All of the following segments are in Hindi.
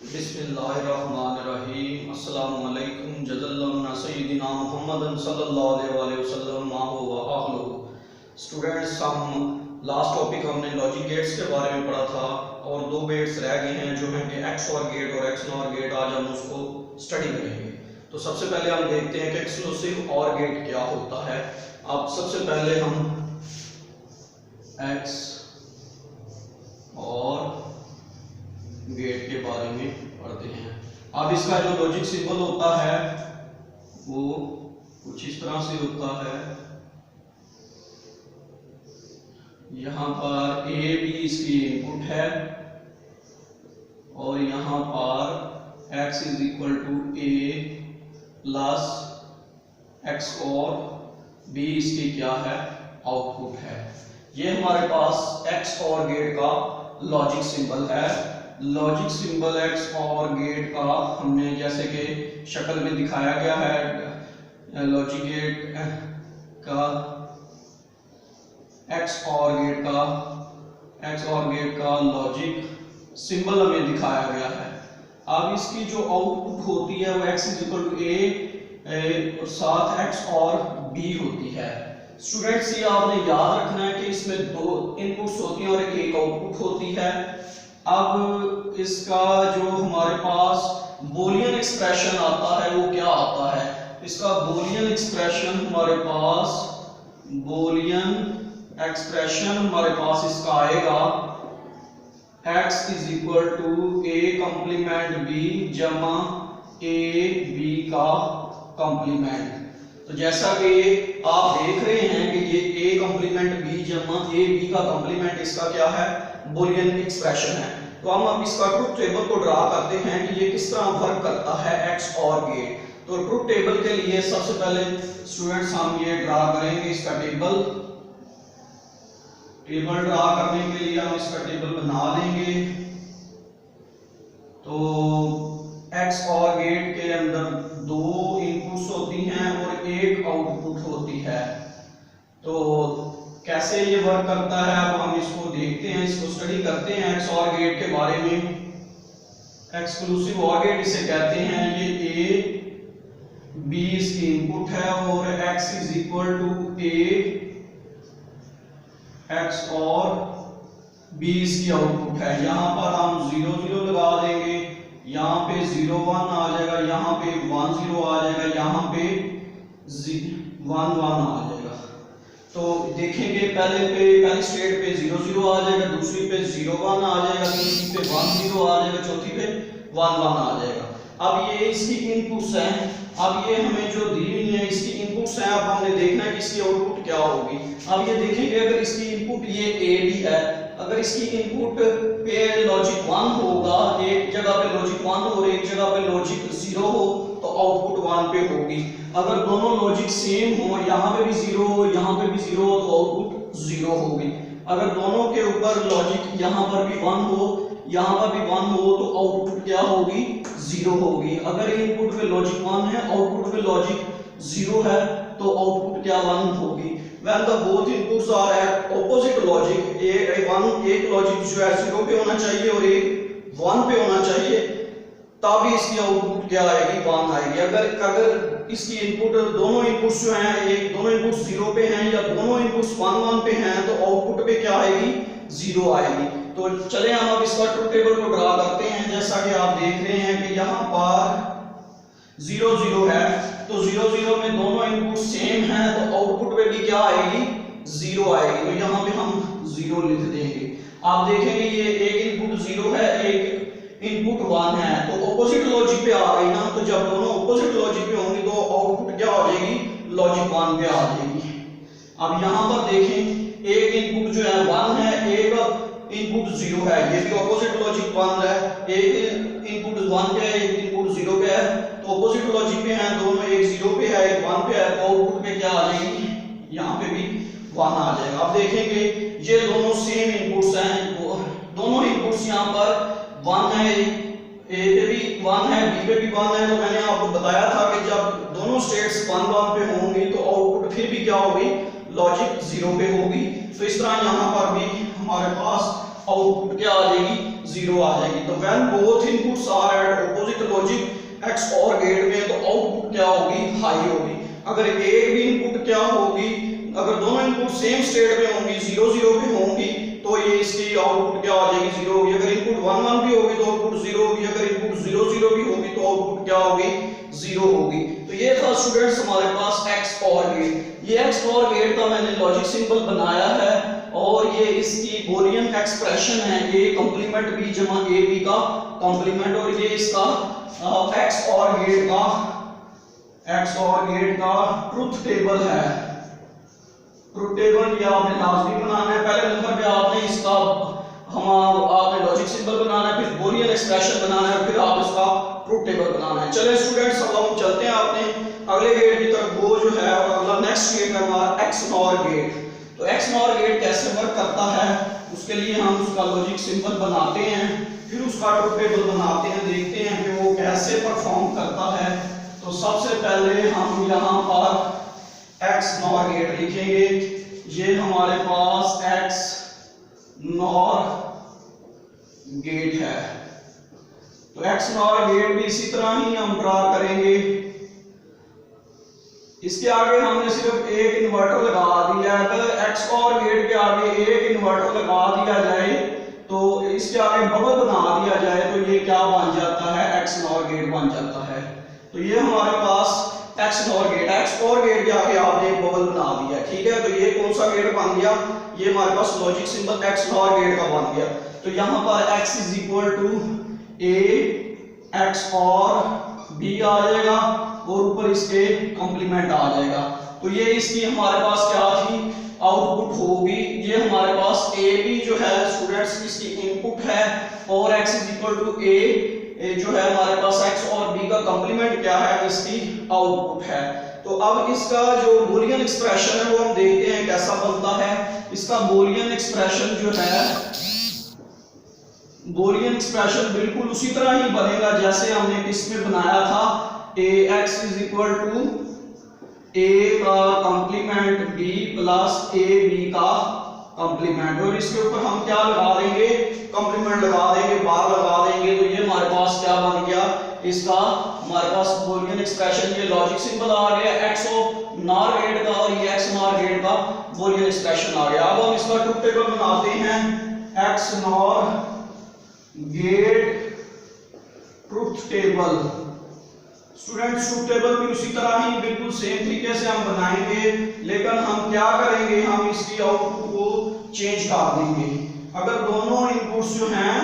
बिस्मिल्लाहिर्रहमानिर्रहीम। अस्सलामु अलैकुम। जज़ल्लहुल्लाह सय्यिदिना मुहम्मदन सल्लल्लाहु अलैहि वसल्लम माहु व अहलुहु। स्टूडेंट्स, हम लास्ट टॉपिक हमने लॉजिक गेट्स के बारे में पढ़ा था और दो गेट्स रह गए हैं जो हैं कि एक्सऑर गेट और एक्सनॉर गेट। आज हम उसको स्टडी करेंगे। तो सबसे पहले हम देखते हैं कि एक्सक्लूसिव और गेट क्या होता है। अब सबसे पहले हम एक्स और गेट के बारे में पढ़ते हैं। अब इसका जो लॉजिक सिंबल होता है वो कुछ इस तरह से होता है। यहाँ पर ए बी इसकी इनपुट है और यहाँ पर x is equal to A plus XOR B इसकी क्या है, आउटपुट है। ये हमारे पास एक्स और गेट का लॉजिक सिंबल है। Logic symbol XOR gate का हमने जैसे कि शक्ल में दिखाया गया है। लॉजिक गेट का एक्स और गेट का लॉजिक सिंबल हमें दिखाया गया है। अब इसकी जो आउटपुट होती है वो एक्स इज इक्वल टू ए और साथ एक्स और बी होती है। स्टूडेंट्स, ये आपने याद रखना है कि इसमें दो इनपुट्स होती हैं और एक आउटपुट होती है। अब इसका जो हमारे पास बूलियन एक्सप्रेशन आता है वो क्या आता है। इसका बूलियन एक्सप्रेशन हमारे पास इसका आएगा x is equal to A complement B जमा ए बी का कॉम्प्लीमेंट। तो जैसा कि आप देख रहे हैं कि ये a कॉम्प्लीमेंट b जमा ए बी का कॉम्प्लीमेंट इसका क्या है, बूलियन एक्सप्रेशन है। तो हम अब इसका ट्रुथ टेबल को ड्रा करते हैं कि ये किस तरह वर्क करता है एक्स और गेट। तो ट्रुथ टेबल के लिए सबसे पहले स्टूडेंट्स हम ये ड्रा करेंगे इसका टेबल ड्रा करने के लिए हम इसका टेबल बना लेंगे। तो एक्स और गेट के अंदर दो इनपुट्स होती हैं और एक आउटपुट होती है। तो कैसे ये वर्क करता है अब हम इसको देखते हैं, इसको स्टडी करते हैं एक्स और गेट के बारे में। एक्सक्लूसिव और गेट इसे कहते हैं। ये ए बी इसकी इनपुट है और X is equal to A x और बी इसकी आउटपुट है। यहाँ पर हम 0 0 लगा देंगे, यहाँ पे 0 1 आ जाएगा, यहाँ पे 1 0 आ जाएगा, यहाँ पे 1 1 आ जाएगा। तो देखेंगे पहली स्टेट पे 0 0 आ जाएगा, दूसरी पे 0 1 आ जाएगा, तीसरी पे 1 0 आ जाएगा, चौथी पे 1 1 आ जाएगा। अब ये इसकी इनपुट्स हैं। अब ये हमें जो दी हुई है इसकी इनपुट्स हैं। अब हमने देखना है कि इसकी आउटपुट क्या होगी। अब ये देखेंगे अगर इसकी इनपुट ये ए बी है, अगर इसकी इनपुट पे लॉजिक 1 होगा, एक जगह पे लॉजिक 1 और एक जगह पे लॉजिक 0 हो तो आउटपुट 1 पे होगी। अगर दोनों लॉजिक सेम हो, यहाँ पे भी 0 हो यहाँ पे भी 0 हो तो आउटपुट 0 होगी। अगर दोनों के ऊपर लॉजिक यहाँ पर भी 1 हो यहाँ पर भी 1 हो तो आउटपुट क्या होगी, 0 होगी। अगर इनपुट पे लॉजिक 1 है आउटपुट पे लॉजिक 0 है तो आउटपुट क्या 1 होगी। When the both inputs are at opposite logic, एक लॉजिक जो है 0 पे होना चाहिए और एक 1 पे होना चाहिए, तभी इसकी आउटपुट क्या आएगी, 1 आएगी। अगर इसकी इनपुट दोनों इनपुट्स जो हैं दोनों इनपुट्स 0 पे हैं या दोनों इनपुट्स 1 1 पे हैं तो आउटपुट पे क्या आएगी, 0 आएगी। तो चले हम अब इसका ट्रुथ टेबल को ड्रा करते हैं। जैसा कि आप देख रहे हैं कि यहाँ पर 0 0 है तो 0 0 में दोनों इनपुट सेम हैं तो आउटपुट पे भी क्या आएगी, 0 आएगी। तो यहाँ पे हम 0 लिख देंगे। आप देखेंगे ये एक इनपुट 0 है एक इनपुट 1 है तो ऑपोजिट लॉजिक पे आ गई ना। तो जब दोनों ऑपोजिट लॉजिक पे होंगी तो आउटपुट क्या हो जाएगी, लॉजिक 1 पे आ जाएगी। अब यहाँ पर देखें एक इनपुट जो है 1 है, एक इनपुट 0 है, ये भी ऑपोजिट लॉजिक 1 है। एक इनपुट 1 पे है एक इनपुट 0 पे है तो ऑपोजिट लॉजिक पे हैं दोनों, एक 0 पे है एक 1 पे है तो आउटपुट पे क्या आ जाएगी, यहाँ पे भी 1 आ जाएगा। अब देखेंगे ये दोनों सेम इनपुट्स हैं, दोनों इनपुट्स यहाँ पर 1 है, ए पे भी 1 है बी पे भी 1 है। तो मैंने आपको बताया था कि जब दोनों स्टेट्स 1 1 पे होंगी तो आउटपुट फिर भी क्या होगी, लॉजिक 0 पे होगी। तो इस तरह यहाँ पर भी हमारे पास आउटपुट क्या आ जाएगी, 0 आ जाएगी। तो when both inputs are at opposite logic XOR gate में, तो आउटपुट क्या होगी, हाई होगी। अगर एक भी इनपुट क्या होगी, अगर दोनों इनपुट सेम स्टेट में होंगी, 0 0 पे होंगी, तो ये इसकी आउटपुट क्या आ जाएगी, 0 होगी। अगर इनपुट 1 1 भी होगी तो आउटपुट 0 होगी। अगर इनपुट 0 0 भी होगी तो आउटपुट क्या होगी, 0 होगी। तो ये था स्टूडेंट्स हमारे पास एक्स और गेट। ये एक्स और गेट का मैंने लॉजिक सिंबल बनाया है और ये इसकी बूलियन एक्सप्रेशन है, ये कंप्लीमेंट बी जमा ए बी का कंप्लीमेंट, और ये इसका एक्स और गेट का ट्रुथ टेबल है। ट्रुथ टेबल ये आपने लाजमी बनाना है। पहले नंबर पे आपने इसका आपने लॉजिक सिंबल बनाना है, फिर बूलियन एक्सप्रेशन बनाना है, फिर आप इसका ट्रुथ टेबल बनाना है। चलिए स्टूडेंट्स अब हम चलते हैं अपने अगले गेट की तरफ। वो जो है अगला नेक्स्ट गेट है हमारा एक्स नॉर गेट। तो एक्स नॉर गेट कैसे वर्क करता है, उसके लिए हम उसका लॉजिक सिंबल बनाते हैं, फिर उसका ट्रुथ टेबल बनाते हैं, देखते हैं कि वो कैसे परफॉर्म करता है। तो सबसे पहले हम यहाँ पर एक्स नॉर गेट लिखेंगे। ये हमारे पास एक्स नॉर गेट है। तो एक्स नॉर गेट भी इसी तरह ही हम ड्रा करेंगे। इसके आगे हमने सिर्फ एक इन्वर्टर लगा दिया है। अगर एक्स और गेट के आगे एक इन्वर्टर लगा दिया जाए, तो इसके आगे बबल बना दिया जाए, तो ये क्या बन जाता है, एक्स नॉर गेट बन जाता है। तो ये हमारे पास एक्स नॉर गेट, एक्स और गेट के आगे आपने एक बबल बना दिया, ठीक है। तो ये कौन सा गेट बन गया, ये हमारे पास logic symbol XNOR gate का बन गया। तो यहाँ पर x is equal to A x और b आ जाएगा और ऊपर इसके कंप्लीमेंट आ जाएगा। तो ये इसकी हमारे पास क्या थी, आउटपुट होगी। ये हमारे पास ए बी जो है स्टूडेंट्स इसकी इनपुट है और x इज इक्वल टू ए जो है हमारे पास x और b का कंप्लीमेंट क्या है, इसकी आउटपुट है। तो अब इसका जो बूलियन एक्सप्रेशन है वो हम देखते हैं कैसा बनता है। इसका बूलियन एक्सप्रेशन जो है, बूलियन एक्सप्रेशन बिल्कुल उसी तरह ही बनेगा जैसे हमने किसमें बनाया था, A X is equal to A का complement b plus A B का कंप्लीमेंट, और इसके ऊपर हम क्या लगा देंगे, कंप्लीमेंट लगा देंगे, बार लगा देंगे। तो ये हमारे पास क्या बन गया, इसका हमारे पास बूलियन एक्सप्रेशन, ये लॉजिक सिंबल आ गया एक्स नॉर गेट का और ये एक्स नॉर गेट का बूलियन एक्सप्रेशन आ गया। अब हम इसका ट्रुथ टेबल बनाते हैं, XNOR gate truth table. Students truth table भी उसी तरह ही बिल्कुल सेम तरीके से हम बनाएंगे, लेकिन हम क्या करेंगे, हम इसकी आउटपुट को चेंज कर देंगे। अगर दोनों इनपुट्स जो हैं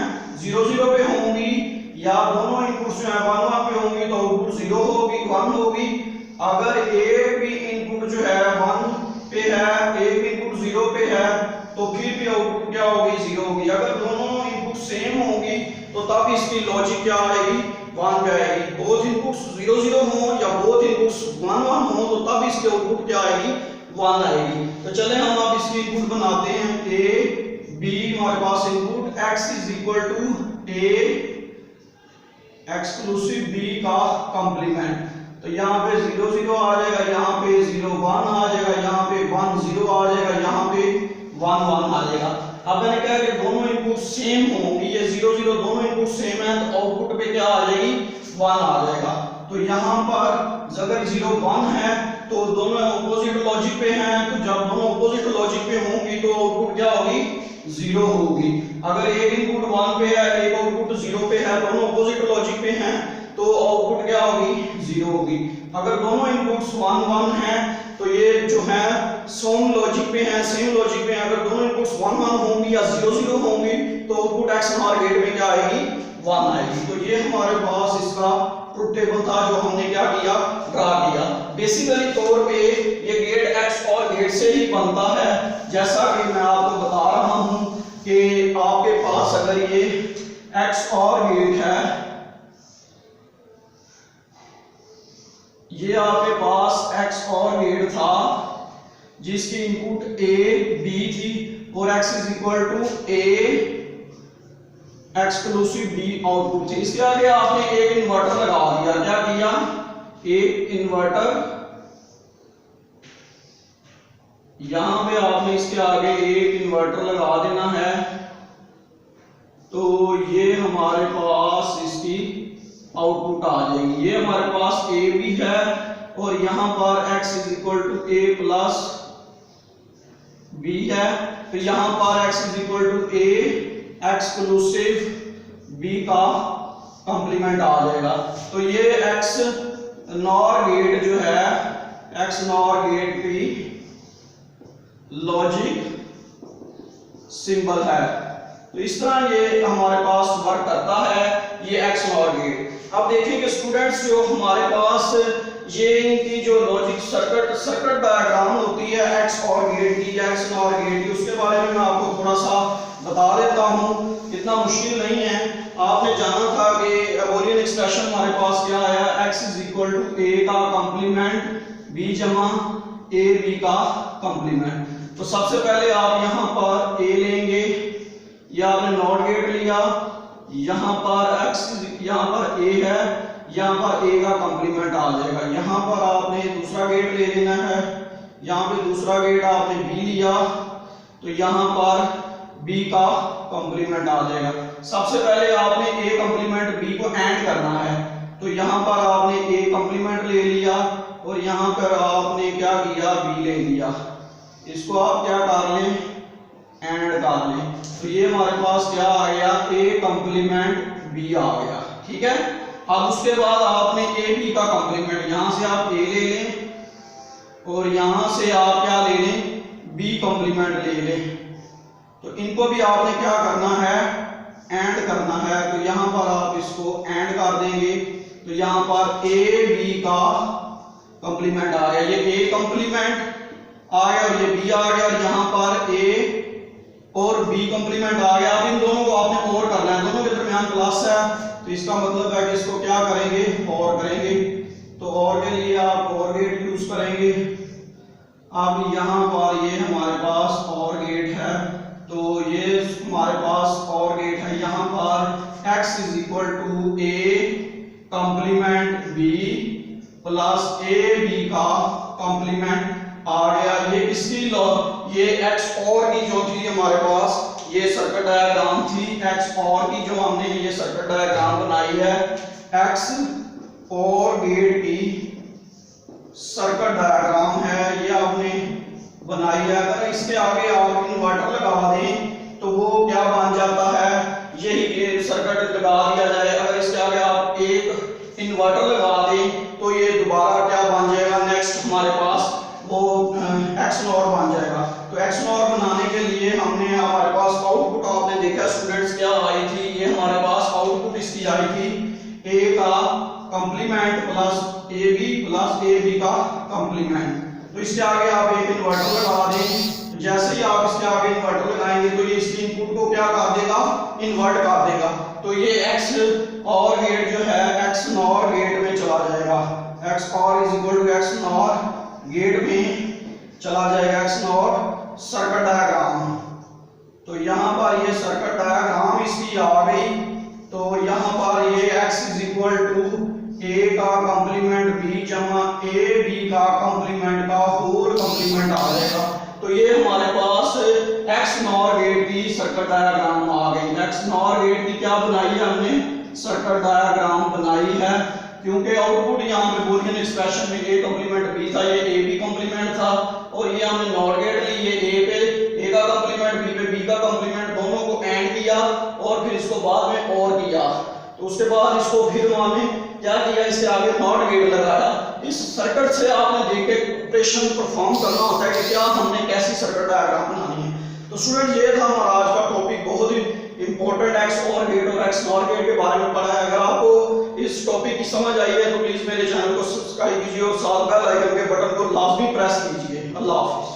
0 0 पे होंगी या दोनों इनपुट्स जो हैं 1 1 पे होंगी, तो आउटपुट 0 होगी, 1 होगी। अगर एक भी इनपुट जो है 1 पे है, एक भी इनपुट 0 पे है, तो फिर भी आउटपुट क्या होगी, 0 होगी। अगर दोनों इनपुट सेम होंगी तो तब इसकी लॉजिक क्या आएगी, 1 पे आएगी। बोथ इनपुट्स 0 0 हो या बोथ इनपुट्स 1 1 हो, तो तब इसकी आउटपुट क्या आएगी, 1 आएगी। तो चले हम अब इसकी इनपुट बनाते हैं, ए बी हमारे पास input, x is equal to A exclusive b का कंप्लीमेंट। तो यहाँ पे 0 0 आ जाएगा, यहाँ पे 0 1 आ जाएगा, यहाँ पे 1 0 आ जाएगा, यहाँ पे 1 1 आ जाएगा। अब मैंने कहा कि दोनों इनपुट सेम होंगी, ये 0 0 दोनों इनपुट सेम है, तो आउटपुट पे क्या आ जाएगी, 1 आ जाएगा। तो यहाँ पर अगर 0 1 है तो दोनों ऑपोजिट लॉजिक पे हैं, तो जब दोनों ऑपोजिट लॉजिक पे होंगी तो आउटपुट क्या होगी, 0 होगी। अगर एक इनपुट 1 पे है, एक आउटपुट 0 पे है, दोनों ऑपोजिट लॉजिक पे हैं, तो आउटपुट क्या होगी, 0 होगी। अगर दोनों इनपुट्स 1 1 हैं, तो ये जो है सेम लॉजिक पे हैं, सेम लॉजिक पे हैं। अगर दोनों इनपुट्स 1 1 होंगी या 0 0 होंगी, तो आउटपुट एक्स नॉर गेट में क्या आएगी, 1 आएगी। तो ये हमारे पास इसका ट्रुथ टेबल था जो हमने क्या किया, ड्रा किया। बेसिकली तौर पे ये गेट एक्स और गेट से ही बनता है, जैसा कि मैं आपको बता रहा हूं कि आपके पास अगर ये एक्स और गेट है, ये आपके पास एक्स और गेट था जिसकी इनपुट ए बी थी और x is equal to A exclusive b output थी। इसके आगे आपने एक इन्वर्टर लगा दिया, क्या किया, एक इन्वर्टर, यहां पे आपने इसके आगे एक इन्वर्टर लगा देना है तो ये हमारे पास इसकी आउटपुट आ जाएगी। ये हमारे पास a भी है और यहाँ पर x is equal to a plus b है, तो यहाँ पर x is equal to a exclusive b का कंप्लीमेंट आ जाएगा। तो ये x नॉर गेट जो है, x नॉर गेट की लॉजिक सिंबल है। तो इस तरह ये हमारे पास वर्क करता है ये एक्स नॉर गेट। अब देखेंगे स्टूडेंट्स, जो हमारे पास ये इनकी जो लॉजिक सर्किट डायग्राम होती है एक्स और गेट की या एक्स नॉर गेट की, उसके बारे में मैं आपको थोड़ा सा बता देता हूँ, इतना मुश्किल नहीं है। आपने जाना था कि अबोलियन एक्सप्रेशन हमारे पास क्या आया, x is equal to A का कंप्लीमेंट बी जमा ए बी का कंप्लीमेंट। तो सबसे पहले आप यहाँ पर a लेंगे, या आपने नॉट गेट लिया, यहाँ पर x यहाँ पर a है, यहाँ पर a का कंप्लीमेंट आ जाएगा। यहाँ पर आपने दूसरा गेट ले लेना है, यहाँ पे दूसरा गेट आपने b लिया, तो यहाँ पर b का कंप्लीमेंट आ जाएगा। सबसे पहले आपने a कंप्लीमेंट b को एंड करना है, तो यहाँ पर आपने a कंप्लीमेंट ले लिया और यहाँ पर आपने क्या किया, b ले लिया। इसको आप क्या कर लें, एंड कर लें, तो ये हमारे पास क्या आ गया, a कंप्लीमेंट b आ गया। ठीक है, अब उसके बाद आपने a b का कंप्लीमेंट, यहां से आप a ले लें और यहां से आप क्या ले लें, b कंप्लीमेंट ले लें। तो इनको भी आपने क्या करना है, एंड करना है। तो यहां पर आप इसको एंड कर देंगे, तो यहां पर a b का कंप्लीमेंट आ गया, ये a कंप्लीमेंट आ गया और ये b आ गया, और यहाँ पर a और b कंप्लीमेंट आ गया। अब इन दोनों को आपने और करना है, दोनों के दरमियान प्लस है, तो इसका मतलब है कि इसको क्या करेंगे, और करेंगे। तो और के लिए आप और गेट यूज करेंगे। अब यहाँ पर ये हमारे पास और गेट है, तो ये हमारे पास और गेट है। यहाँ पर x is equal to a complement b plus a b का कंप्लीमेंट आ गया। ये इसकी ये एक्स और की जो थी हमारे पास, ये सर्किट डायग्राम थी एक्स और की, जो हमने ये सर्किट डायग्राम बनाई है एक्स और गेट की सर्किट डायग्राम है, ये आपने बनाई है। अगर इसके आगे आप इन्वर्टर लगा दें तो वो क्या बन जाता है, यही सर्किट लगा दिया जाए, अगर इसके आगे आप एक इन्वर्टर लगा दें तो ये दोबारा क्या बन जाएगा, नेक्स्ट हमारे पास वो एक्स नॉर बन जाएगा। तो एक्स नॉर बनाने के लिए हमने हमारे पास आउटपुट आपने देखा स्टूडेंट्स क्या आई थी, ये हमारे पास आउटपुट इसकी आई थी a का complement plus ab plus ab का कंप्लीमेंट। तो इसके आगे आप एक इन्वर्टर लगा दें, जैसे ही आप इसके आगे इन्वर्टर लगाएंगे तो ये इसकी इनपुट को क्या कर देगा, इन्वर्ट कर देगा। तो ये एक्स और गेट जो है एक्स नॉर गेट में चला जाएगा, XOR is equal to XNOR gate में चला जाएगा, एक्स नॉर सर्किट डायग्राम। तो यहाँ पर ये सर्किट डायग्राम इसकी आ गई, तो यहाँ पर ये x is equal to a का कंप्लीमेंट b जमा a b का कंप्लीमेंट का होल कंप्लीमेंट आ जाएगा। तो ये हमारे पास x नॉर गेट की सर्किट डायग्राम आ गई। x नॉर गेट की क्या बनाई है हमने, सर्किट डायग्राम बनाई है, क्योंकि आउटपुट यहाँ पे बूलियन एक्सप्रेशन में a कंप्लीमेंट b था, ये a b कंप्लीमेंट था, और ये हमने नॉर गेट ली, ये a पे a का कंप्लीमेंट b पे b का कंप्लीमेंट, दोनों को एंड किया और फिर इसको बाद में और किया। तो उसके बाद इसको फिर हमने क्या किया, इसके आगे नॉट गेट लगाया। इस सर्किट से आपने देख के ऑपरेशन परफॉर्म करना होता है कि क्या हमने कैसी सर्किट डायग्राम बनानी है। तो स्टूडेंट ये था हमारा आज का टॉपिक, बहुत ही इंपॉर्टेंट एक्स और गेट और एक्स नॉर गेट के बारे में पढ़ा है। अगर आपको इस टॉपिक की समझ आई है तो प्लीज मेरे चैनल को सब्सक्राइब कीजिए और साथ बेल आइकन के बटन को लाजमी प्रेस कीजिए। अल्लाह हाफिज़।